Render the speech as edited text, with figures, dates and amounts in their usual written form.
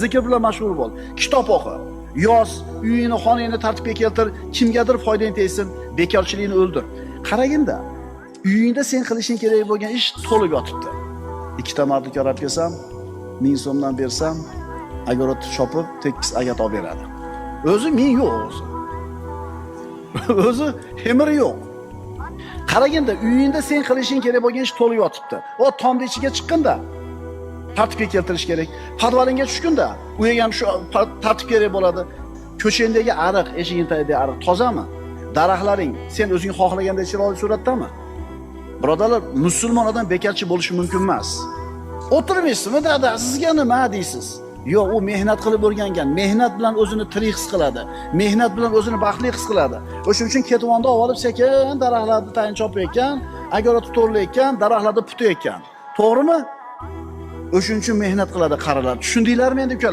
zikr bilan mashg'ul bo'l, kitob o'qi, yoz, uyingni, xonangni tartibga keltir, kimgadir foydang tegsin, bekorchilikni o'ldir. Qaraginda, uyingda sen qilishing kerak bo'lgan ish to'lib yotibdi. Ikkita mardikor olib kelsam, 1000 so'mdan bersam, огородni chopib, tekis agat olib beradi. O'zi men yo'q o'zi. O'zi hemiri yo'q. Qaraganda uyingda sen qilishing kerak bo'lgan ish to'lib yotibdi. O tomni ichiga chiqqanda tartibga keltirish kerak. Podvalingga tushganda u ham shu tartib kerak bo'ladi. Ko'changdagi ariq, eshiging tagidagi ariq tozami? Daraxtlaring sen o'zing xohlagandek chiroyli suratdami? Birodarlar, musulmon odam bekarchi bo'lishi mumkin emas. O'tirmaysizmi, dada, sizga nima deysiz? Yo'q, u mehnat qilib o'rgangan, mehnat bilan o'zini tirik his qiladi, mehnat bilan o'zini baxtli his qiladi. O'shuning uchun ketvonda olib sekin daraxtlarni tayin chopayotgan, agarot to'rlayotgan, daraxtlarni putayotgan. To'g'rimi? O'shuning uchun mehnat qiladi qarilar. Tushundinglarmi endi ukalar?